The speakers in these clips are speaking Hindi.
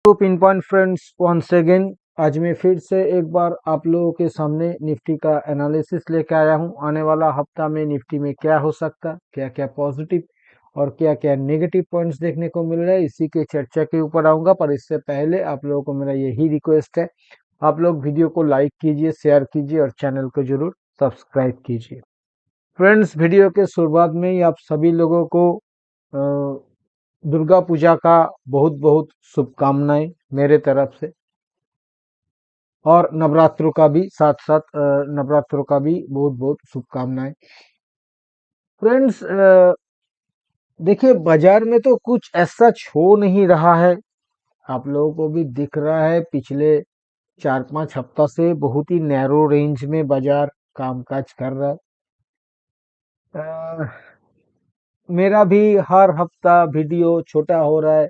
तो pinpoint friends once again आज मैं फिर से एक बार आप लोगों के सामने निफ्टी का एनालिसिस लेके आया हूं। आने वाला हफ्ता में निफ्टी में क्या हो सकता, क्या क्या पॉजिटिव और क्या क्या नेगेटिव पॉइंट्स देखने को मिल रहे हैं, इसी के चर्चा के ऊपर आऊंगा। पर इससे पहले आप लोगों को मेरा यही रिक्वेस्ट है, आप लोग वीडियो को लाइक कीजिए, शेयर कीजिए और चैनल को जरूर सब्सक्राइब कीजिए। फ्रेंड्स, वीडियो के शुरुआत में ही आप सभी लोगों को दुर्गा पूजा का बहुत बहुत शुभकामनाएं मेरे तरफ से, और नवरात्रों का भी साथ साथ नवरात्रों का भी बहुत बहुत शुभकामनाएं। फ्रेंड्स, देखिए बाजार में तो कुछ ऐसा हो नहीं रहा है, आप लोगों को भी दिख रहा है। पिछले 4-5 हफ्ता से बहुत ही नैरो रेंज में बाजार कामकाज कर रहा है। मेरा भी हर हफ्ता वीडियो छोटा हो रहा है,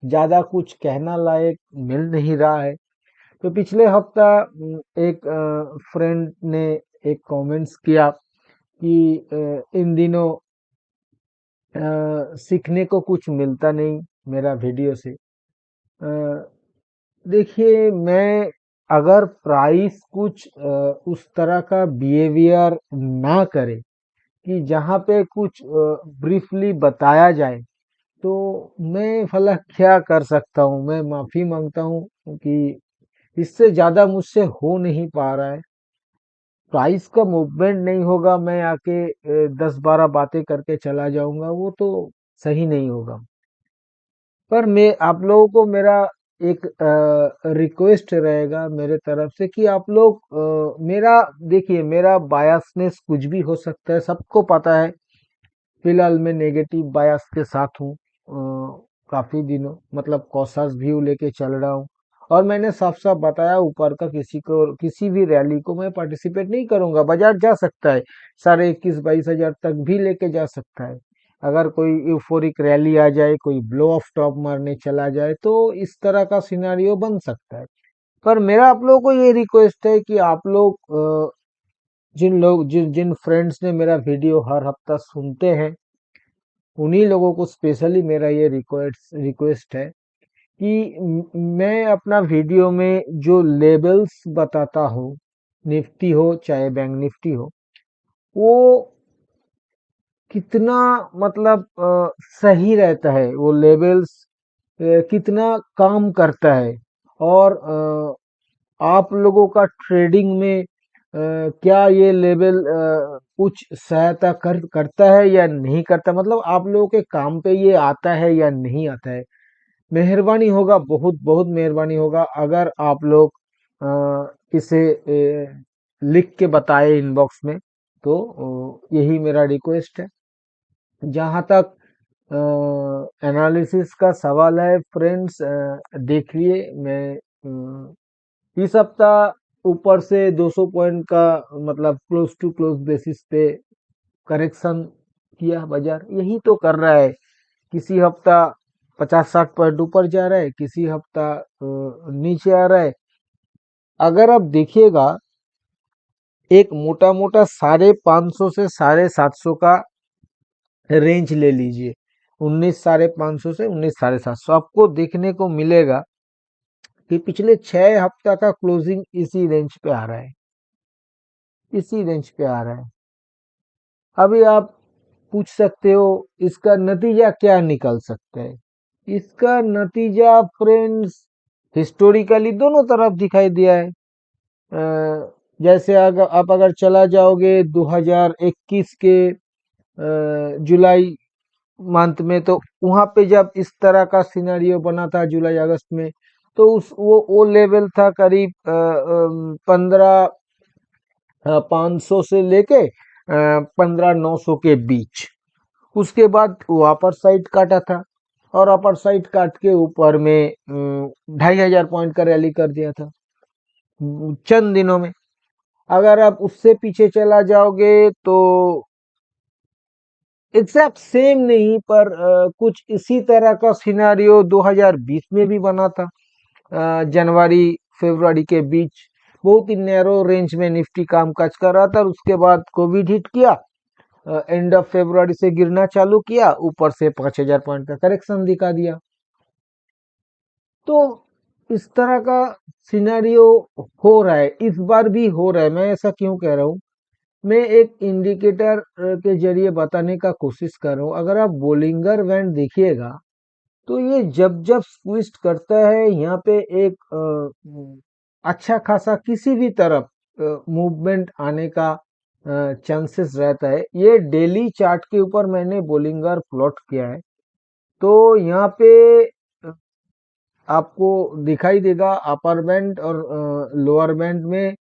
ज्यादा कुछ कहना लायक मिल नहीं रहा है। तो पिछले हफ्ता एक फ्रेंड ने एक कमेंट्स किया कि इन दिनों सीखने को कुछ मिलता नहीं मेरा वीडियो से। देखिए, मैं अगर प्राइस कुछ उस तरह का बिहेवियर ना करे कि जहाँ पे कुछ ब्रीफली बताया जाए, तो मैं भला क्या कर सकता हूँ। मैं माफी मांगता हूँ कि इससे ज्यादा मुझसे हो नहीं पा रहा है। प्राइस का मूवमेंट नहीं होगा, मैं आके 10-12 बातें करके चला जाऊंगा, वो तो सही नहीं होगा। पर मैं आप लोगों को मेरा एक रिक्वेस्ट रहेगा मेरे तरफ से कि आप लोग मेरा देखिए, मेरा बायसनेस कुछ भी हो सकता है, सबको पता है। फिलहाल मैं नेगेटिव बायस के साथ हूँ, काफी दिनों मतलब कॉशस व्यू लेके चल रहा हूँ। और मैंने साफ साफ बताया ऊपर का, किसी को किसी भी रैली को मैं पार्टिसिपेट नहीं करूंगा। बाजार जा सकता है 21,000-22,000 तक भी लेके जा सकता है। अगर कोई यूफोरिक रैली आ जाए, कोई ब्लो ऑफ टॉप मारने चला जाए, तो इस तरह का सिनारियो बन सकता है। पर मेरा आप लोगों को ये रिक्वेस्ट है कि आप लोग जिन जिन फ्रेंड्स ने मेरा वीडियो हर हफ्ता सुनते हैं, उन्हीं लोगों को स्पेशली मेरा ये रिक्वेस्ट है कि मैं अपना वीडियो में जो लेबल्स बताता हूँ, निफ्टी हो चाहे बैंक निफ्टी हो, वो कितना मतलब सही रहता है, वो लेबल्स कितना काम करता है, और आप लोगों का ट्रेडिंग में क्या ये लेवल कुछ सहायता करता है या नहीं करता, मतलब आप लोगों के काम पे ये आता है या नहीं आता है। मेहरबानी होगा, बहुत बहुत मेहरबानी होगा अगर आप लोग इसे लिख के बताए इनबॉक्स में। तो यही मेरा रिक्वेस्ट है। जहाँ तक एनालिसिस का सवाल है फ्रेंड्स, देखिए मैं इस हफ्ताह ऊपर से 200 पॉइंट का मतलब क्लोज टू क्लोज बेसिस पे करेक्शन किया बाजार, यही तो कर रहा है। किसी हफ्ता 50-60 पॉइंट ऊपर जा रहा है, किसी हफ्ता नीचे आ रहा है। अगर आप देखिएगा, एक मोटा मोटा 550 से 750 का रेंज ले लीजिए, 19,550 से 19,750 आपको देखने को मिलेगा कि पिछले 6 हफ्ता का क्लोजिंग इसी रेंज पे आ रहा है, इसी रेंज पे आ रहा है। अभी आप पूछ सकते हो इसका नतीजा क्या निकल सकता है। इसका नतीजा फ्रेंड्स हिस्टोरिकली दोनों तरफ दिखाई दिया है। जैसे अगर आप चला जाओगे 2021 के जुलाई मंथ में, तो वहां पे जब इस तरह का सिनेरियो बना था जुलाई अगस्त में, तो उस वो लेवल था करीब 15,500 से लेके 15,900 के बीच। उसके बाद वो अपर साइड काटा था, और अपर साइड काट के ऊपर में 2,500 पॉइंट का रैली कर दिया था चंद दिनों में। अगर आप उससे पीछे चला जाओगे तो एग्जैक्ट सेम नहीं, पर कुछ इसी तरह का सिनारियो 2020 में भी बना था। जनवरी फरवरी के बीच बहुत ही नैरो रेंज में निफ्टी कामकाज कर रहा था, और उसके बाद कोविड हिट किया, एंड ऑफ फरवरी से गिरना चालू किया, ऊपर से 5,000 पॉइंट का करेक्शन दिखा दिया। तो इस तरह का सिनेरियो हो रहा है, इस बार भी हो रहा है। मैं ऐसा क्यों कह रहा हूँ, मैं एक इंडिकेटर के जरिए बताने का कोशिश कर रहा हूँ। अगर आप बोलिंगर बैंड देखिएगा तो ये जब जब ट्विस्ट करता है, यहाँ पे एक अच्छा खासा किसी भी तरफ मूवमेंट आने का चांसेस रहता है। ये डेली चार्ट के ऊपर मैंने बोलिंगर प्लॉट किया है, तो यहाँ पे अ, आपको दिखाई देगा अपर बैंड और लोअर बैंड में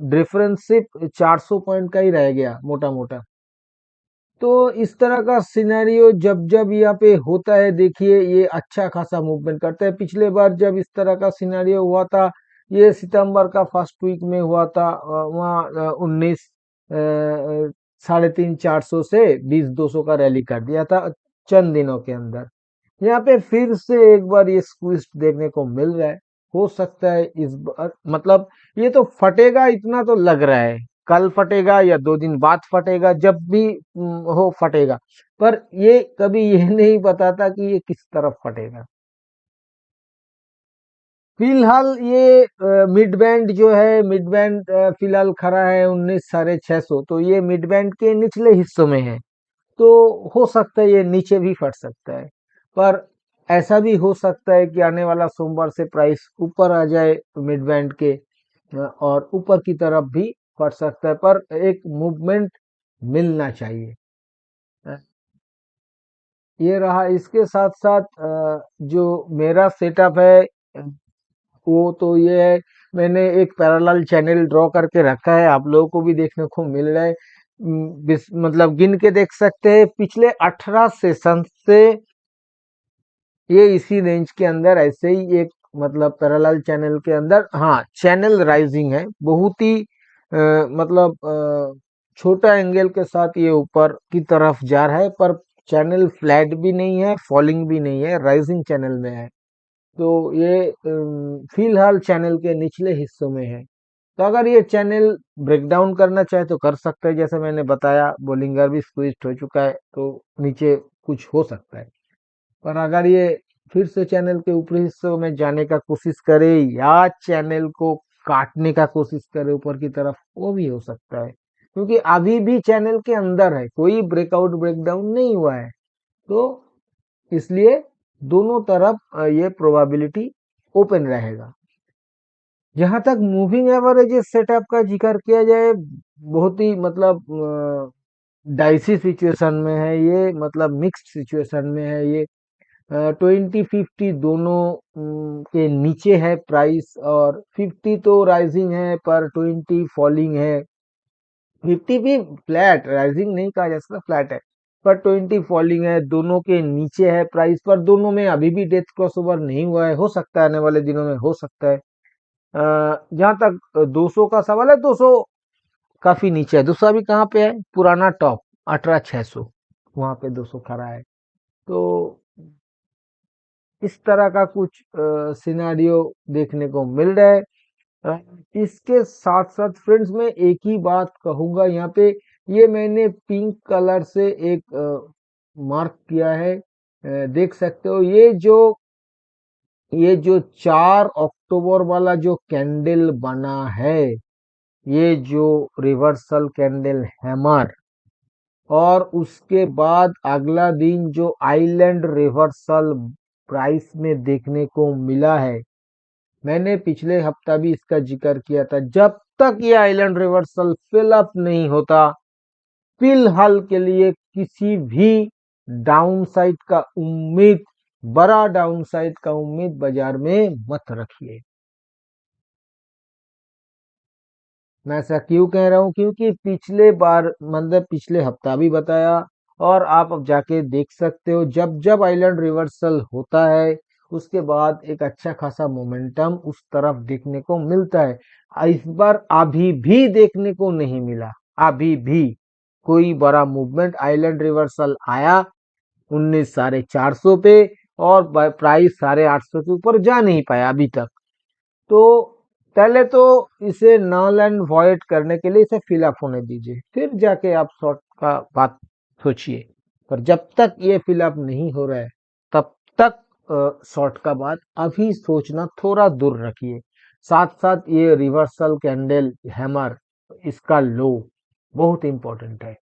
डिफरेंस सिर्फ 400 पॉइंट का ही रह गया मोटा मोटा। तो इस तरह का सिनेरियो जब जब यहाँ पे होता है, देखिए ये अच्छा खासा मूवमेंट करता है। पिछले बार जब इस तरह का सिनेरियो हुआ था, ये सितंबर का फर्स्ट वीक में हुआ था, वहाँ 19 साढ़े तीन 400 से 20 200 का रैली कर दिया था चंद दिनों के अंदर। यहाँ पे फिर से एक बार ये स्क्विस्ट देखने को मिल रहा है। हो सकता है इस बार, मतलब ये तो फटेगा इतना तो लग रहा है, कल फटेगा या 2 दिन बाद फटेगा, जब भी हो फटेगा। पर ये कभी ये नहीं बताता कि ये किस तरफ फटेगा। फिलहाल ये मिड बैंड जो है, मिड बैंड फिलहाल खड़ा है 19 650, तो ये मिड बैंड के निचले हिस्सों में है। तो हो सकता है ये नीचे भी फट सकता है, पर ऐसा भी हो सकता है कि आने वाला सोमवार से प्राइस ऊपर आ जाए मिड बैंड के, और ऊपर की तरफ भी फट सकता है, पर एक मूवमेंट मिलना चाहिए। अ, ये रहा। इसके साथ साथ जो मेरा सेटअप है, वो तो ये है, मैंने एक पैरेलल चैनल ड्रॉ करके रखा है, आप लोगों को भी देखने को मिल रहा है। मतलब गिन के देख सकते हैं, पिछले 18 सेशन से ये इसी रेंज के अंदर ऐसे ही एक, मतलब पैरेलल चैनल के अंदर, हाँ चैनल राइजिंग है, बहुत ही मतलब छोटा एंगल के साथ ये ऊपर की तरफ जा रहा है, पर चैनल फ्लैट भी नहीं है, फॉलिंग भी नहीं है, राइजिंग चैनल में है। तो ये फिलहाल चैनल के निचले हिस्सों में है। तो अगर ये चैनल ब्रेक डाउन करना चाहे तो कर सकते हैं, जैसे मैंने बताया बोलिंगर भी स्क्वीज हो चुका है, तो नीचे कुछ हो सकता है। पर अगर ये फिर से चैनल के ऊपरी हिस्सों में जाने का कोशिश करे, या चैनल को काटने का कोशिश करे ऊपर की तरफ, वो भी हो सकता है, क्योंकि अभी भी चैनल के अंदर है, कोई ब्रेकआउट ब्रेकडाउन नहीं हुआ है। तो इसलिए दोनों तरफ ये प्रोबेबिलिटी ओपन रहेगा। जहां तक मूविंग एवरेजेस सेटअप का जिक्र किया जाए, बहुत ही मतलब डाइसी सिचुएशन में है ये, मतलब मिक्स्ड सिचुएशन में है ये। 20 50 दोनों के नीचे है प्राइस, और 50 तो राइजिंग है पर 20 फॉलिंग है। 50 भी फ्लैट, राइजिंग नहीं कहा जा सकता, फ्लैट है, पर 20 फॉलिंग है, दोनों के नीचे है प्राइस, पर दोनों में अभी भी डेथ क्रॉसओवर नहीं हुआ है, हो सकता है आने वाले दिनों में हो सकता है। जहां तक 200 का सवाल है, 200 काफी नीचे है। दूसरा भी कहाँ पे है, पुराना टॉप 18 600, वहां पे 200 खड़ा है। तो इस तरह का कुछ सिनेरियो देखने को मिल रहा है। अ, इसके साथ साथ फ्रेंड्स मैं एक ही बात कहूंगा यहाँ पे, ये मैंने पिंक कलर से एक मार्क किया है, देख सकते हो, ये जो 4 अक्टूबर वाला जो कैंडल बना है, ये जो रिवर्सल कैंडल हैमर, और उसके बाद अगला दिन जो आइलैंड रिवर्सल प्राइस में देखने को मिला है, मैंने पिछले हफ्ता भी इसका जिक्र किया था, जब तक ये आइलैंड रिवर्सल फिल अप नहीं होता, फिलहाल के लिए किसी भी डाउनसाइड का उम्मीद, बड़ा डाउनसाइड का उम्मीद बाजार में मत रखिए। मैं ऐसा क्यों कह रहा हूँ, क्योंकि पिछले बार, मतलब पिछले हफ्ता भी बताया, और आप अब जाके देख सकते हो, जब जब आइलैंड रिवर्सल होता है, उसके बाद एक अच्छा खासा मोमेंटम उस तरफ देखने को मिलता है। इस बार अभी भी देखने को नहीं मिला, अभी भी कोई बड़ा मूवमेंट। आइलैंड रिवर्सल आया 19 450 पे, और प्राइस 850 के ऊपर जा नहीं पाया अभी तक। तो पहले तो इसे नल एंड वॉइड करने के लिए इसे फिल अप होने दीजिए, फिर जाके आप शॉर्ट का बात सोचिए। पर जब तक ये फिल अप नहीं हो रहा है, तब तक शॉर्ट का बात अभी सोचना थोड़ा दूर रखिए। साथ साथ ये रिवर्सल कैंडल हैमर, इसका लो बहुत इंपॉर्टेंट है,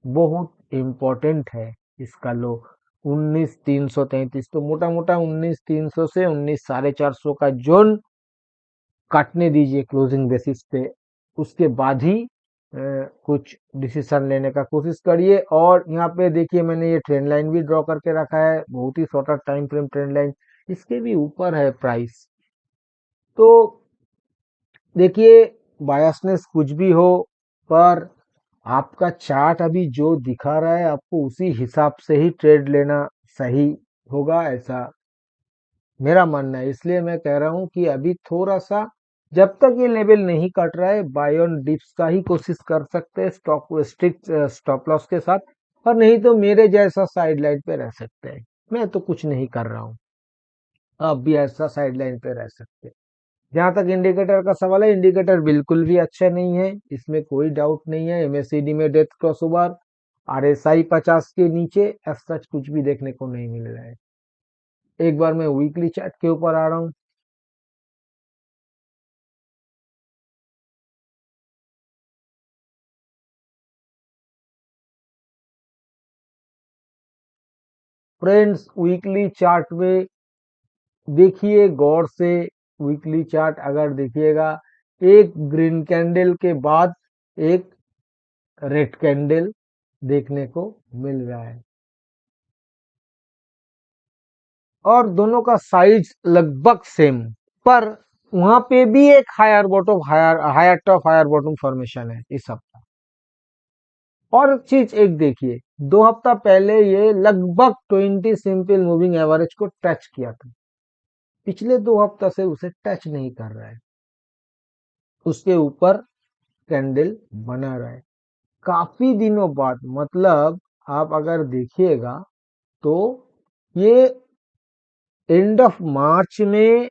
बहुत इंपॉर्टेंट है इसका लो। 19,333, तो मोटा मोटा 19,300 से 19,450 का जोन काटने दीजिए क्लोजिंग बेसिस पे। उसके बाद ही कुछ डिसीजन लेने का कोशिश करिए। और यहाँ पे देखिए मैंने ये ट्रेंड लाइन भी ड्रॉ करके रखा है, बहुत ही shorter time frame trend line, इसके भी ऊपर है प्राइस। तो देखिए बायसनेस कुछ भी हो, पर आपका चार्ट अभी जो दिखा रहा है आपको उसी हिसाब से ही ट्रेड लेना सही होगा, ऐसा मेरा मानना है। इसलिए मैं कह रहा हूं कि अभी थोड़ा सा, जब तक ये लेवल नहीं कट रहा है, बाय ऑन डिप्स का ही कोशिश कर सकते हैं स्टॉप स्ट्रिक्ट स्टॉप लॉस के साथ। और नहीं तो मेरे जैसा साइड लाइन पे रह सकते हैं। मैं तो कुछ नहीं कर रहा हूँ, आप भी ऐसा साइड लाइन पे रह सकते हैं। जहां तक इंडिकेटर का सवाल है, इंडिकेटर बिल्कुल भी अच्छा नहीं है, इसमें कोई डाउट नहीं है। एमएससीडी में डेथ क्रॉस ओवर, आरएसआई 50 के नीचे एज सच कुछ भी देखने को नहीं मिल रहा है। एक बार मैं वीकली चार्ट के ऊपर आ रहा हूँ। फ्रेंड्स वीकली चार्ट में देखिए गौर से, वीकली चार्ट अगर देखिएगा, एक ग्रीन कैंडल के बाद एक रेड कैंडल देखने को मिल रहा है, और दोनों का साइज लगभग सेम। पर वहां पे भी एक higher bottom, higher top higher bottom formation है इस हफ्ता। और चीज एक देखिए, 2 हफ्ता पहले ये लगभग 20 सिंपल मूविंग एवरेज को टच किया था, पिछले 2 हफ्ता से उसे टच नहीं कर रहा है, उसके ऊपर कैंडल बना रहा है काफी दिनों बाद। मतलब आप अगर देखिएगा तो ये एंड ऑफ मार्च में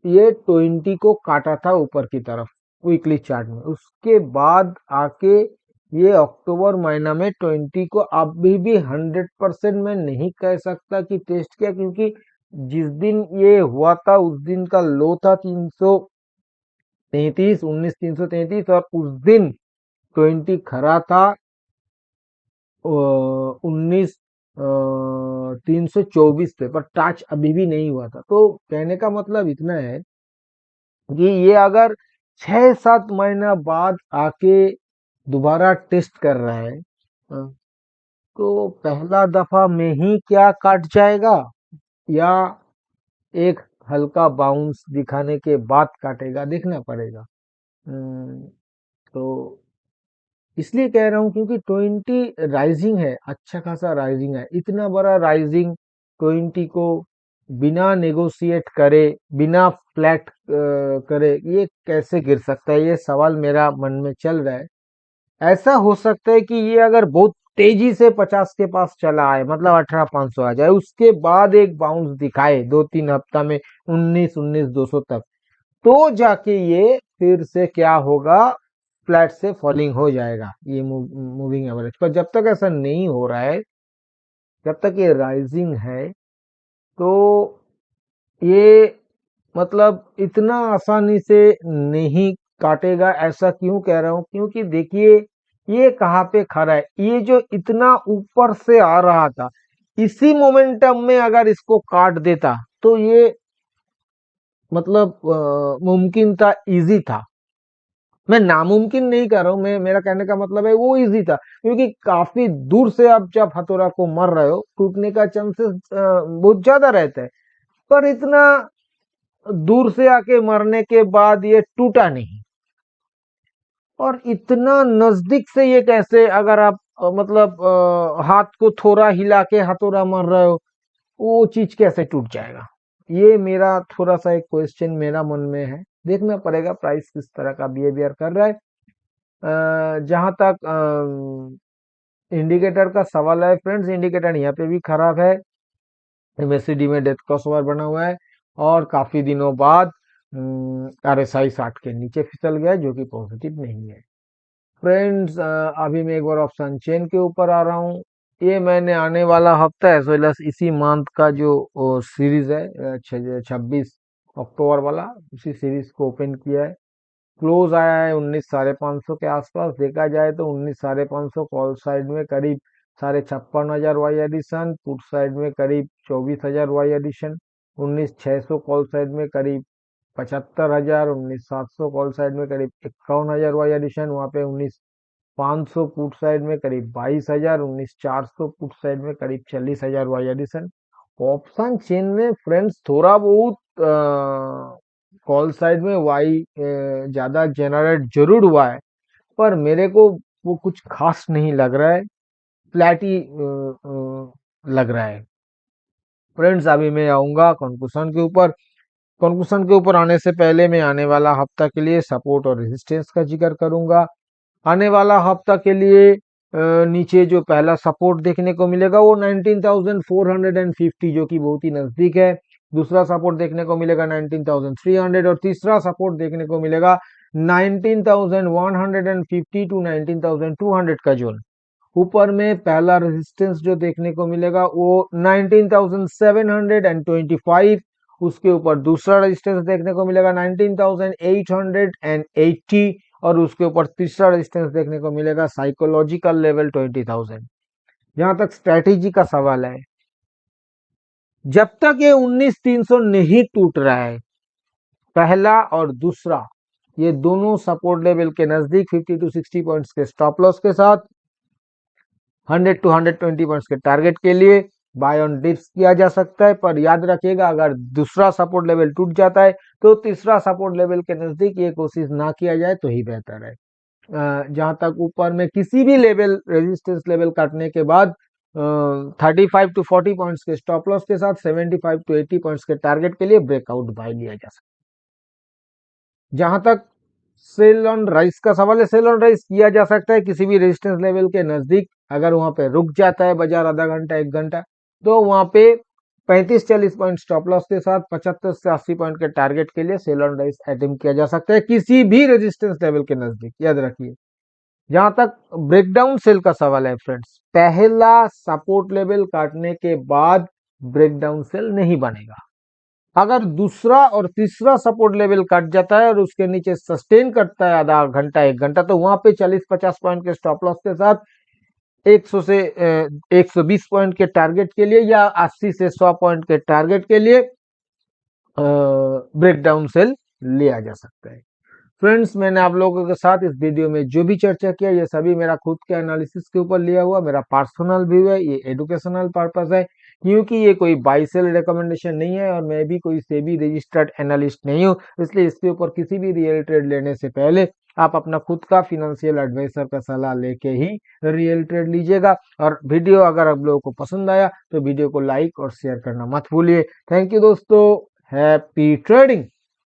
ये 20 को काटा था ऊपर की तरफ वीकली चार्ट में, उसके बाद आके ये अक्टूबर महीना में 20 को अभी भी 100% मैं नहीं कह सकता कि टेस्ट किया, क्योंकि जिस दिन ये हुआ था उस दिन का लो था 333, 19,333, और उस दिन 20 खरा था 19,324 पे, पर टच अभी भी नहीं हुआ था। तो कहने का मतलब इतना है कि ये अगर 6-7 महीना बाद आके दोबारा टेस्ट कर रहा है, तो पहला दफा में ही क्या काट जाएगा, या एक हल्का बाउंस दिखाने के बाद काटेगा, देखना पड़ेगा। तो इसलिए कह रहा हूं क्योंकि 20 राइजिंग है, अच्छा खासा राइजिंग है। इतना बड़ा राइजिंग 20 को बिना नेगोशिएट करे, बिना फ्लैट करे, ये कैसे गिर सकता है, ये सवाल मेरा मन में चल रहा है। ऐसा हो सकता है कि ये अगर बहुत तेजी से 50 के पास चला आए, मतलब 18,500 आ जाए, उसके बाद एक बाउंस दिखाए 2-3 हफ्ता में 19,200 तक, तो जाके ये फिर से क्या होगा, फ्लैट से फॉलिंग हो जाएगा ये मूविंग एवरेज। पर जब तक ऐसा नहीं हो रहा है, जब तक ये राइजिंग है, तो ये मतलब इतना आसानी से नहीं काटेगा। ऐसा क्यों कह रहा हूं, क्योंकि देखिए ये कहाँ पे खड़ा है, ये जो इतना ऊपर से आ रहा था, इसी मोमेंटम में अगर इसको काट देता तो ये मतलब मुमकिन था, इजी था। मैं नामुमकिन नहीं कर रहा हूं, मैं, मेरा कहने का मतलब है वो इजी था, क्योंकि काफी दूर से आप जब हथौड़ा को मर रहे हो, टूटने का चांसेस बहुत ज्यादा रहता है। पर इतना दूर से आके मरने के बाद ये टूटा नहीं, और इतना नजदीक से ये कैसे, अगर आप मतलब हाथ को थोड़ा हिला के हथौड़ा मार रहे हो, वो चीज कैसे टूट जाएगा। ये मेरा थोड़ा सा एक क्वेश्चन मेरा मन में है, देखना पड़ेगा प्राइस किस तरह का बिहेवियर कर रहा है। जहां तक इंडिकेटर का सवाल है फ्रेंड्स, इंडिकेटर यहाँ पे भी खराब है, एमएससीडी में डेथ क्रॉस ओवर बना हुआ है, और काफी दिनों बाद आरएसआई 60 के नीचे फिसल गया है, जो कि पॉजिटिव नहीं है। फ्रेंड्स अभी मैं एक बार ऑप्शन चेन के ऊपर आ रहा हूँ। ये मैंने आने वाला हफ्ता एज वेल एज इसी मंथ का जो सीरीज है 26 अक्टूबर वाला, उसी सीरीज को ओपन किया है। क्लोज आया है 19,550 के आसपास। देखा जाए तो 19,550 कॉल साइड में करीब 56,500 वाई एडिशन, पुट साइड में करीब 24,000 वाई एडिशन, 19,600 कॉल साइड में करीब 75,000, 19,700 कॉल साइड में करीब 51,000 वाई एडिशन, वहाँ पे 19,500 पुट साइड में करीब 22,000, 19,400 पुट साइड में करीब 40,000 वाई एडिशन। ऑप्शन चेन में फ्रेंड्स थोड़ा बहुत कॉल साइड में वाई ज्यादा जनरेट जरूर हुआ है, पर मेरे को वो कुछ खास नहीं लग रहा है, फ्लैट ही लग रहा है। फ्रेंड्स अभी मैं आऊंगा कंक्लूजन के ऊपर। कंक्लूजन के ऊपर आने से पहले मैं आने वाला हफ्ता के लिए सपोर्ट और रेजिस्टेंस का जिक्र करूंगा। आने वाला हफ्ता के लिए नीचे जो पहला सपोर्ट देखने को मिलेगा वो 19,450 जो कि बहुत ही नजदीक है। दूसरा सपोर्ट देखने को मिलेगा 19,300 और तीसरा सपोर्ट देखने को मिलेगा 19,150 टू 19,200 का जोन। ऊपर में पहला रेजिस्टेंस जो देखने को मिलेगा वो 19,725। उसके ऊपर दूसरा रेजिस्टेंस देखने को मिलेगा 19,880 और उसके ऊपर तीसरा रेजिस्टेंस देखने को मिलेगा साइकोलॉजिकल लेवल 20,000। जहां तक स्ट्रेटेजी का सवाल है, जब तक ये 19,300 नहीं टूट रहा है, पहला और दूसरा ये दोनों सपोर्ट लेवल के नजदीक 50 टू 60 पॉइंट्स के स्टॉप लॉस के साथ 100 टू 120 पॉइंट्स के टारगेट के लिए बाय ऑन डिप्स किया जा सकता है। पर याद रखिएगा, अगर दूसरा सपोर्ट लेवल टूट जाता है तो तीसरा सपोर्ट लेवल के नजदीक ये कोशिश ना किया जाए तो ही बेहतर है। जहां तक ऊपर में किसी भी लेवल रेजिस्टेंस लेवल काटने के बाद 35 टू 40 पॉइंट्स के स्टॉप लॉस के साथ 75 टू 80 पॉइंट्स के टारगेट के लिए ब्रेकआउट बाय लिया जा सकता है। जहां तक सेल ऑन राइस का सवाल है, सेल ऑन राइस किया जा सकता है किसी भी रेजिस्टेंस लेवल के नजदीक। अगर वहां पे रुक जाता है बाजार आधा घंटा 1 घंटा, तो वहां पे 35-40 पॉइंट स्टॉप लॉस के साथ 75 से 80 पॉइंट के टारगेट के लिए सेल ऑन राइस अटेम्प्ट किया जा सकता है किसी भी रेजिस्टेंस लेवल के नजदीक, याद रखिए। जहां तक ब्रेकडाउन सेल का सवाल है फ्रेंड्स, पहला सपोर्ट लेवल काटने के बाद ब्रेकडाउन सेल नहीं बनेगा। अगर दूसरा और तीसरा सपोर्ट लेवल कट जाता है और उसके नीचे सस्टेन करता है आधा घंटा 1 घंटा, तो वहां पे 40-50 पॉइंट के स्टॉप लॉस के साथ 100 से 120 पॉइंट के टारगेट के लिए या 80 से 100 पॉइंट के टारगेट के लिए ब्रेकडाउन सेल लिया जा सकता है। फ्रेंड्स, मैंने आप लोगों के साथ इस वीडियो में जो भी चर्चा किया, ये सभी मेरा खुद के एनालिसिस के ऊपर लिया हुआ मेरा पर्सनल व्यू है। ये एजुकेशनल पर्पस है, क्योंकि ये कोई बाई सेल रिकमेंडेशन नहीं है और मैं भी कोई सेबी रजिस्टर्ड एनालिस्ट नहीं हूँ। इसलिए इसके ऊपर किसी भी रियल ट्रेड लेने से पहले आप अपना खुद का फिनेंशियल एडवाइजर का सलाह लेके ही रियल ट्रेड लीजिएगा। और वीडियो अगर आप लोगों को पसंद आया तो वीडियो को लाइक और शेयर करना मत भूलिए। थैंक यू दोस्तों, हैप्पी ट्रेडिंग।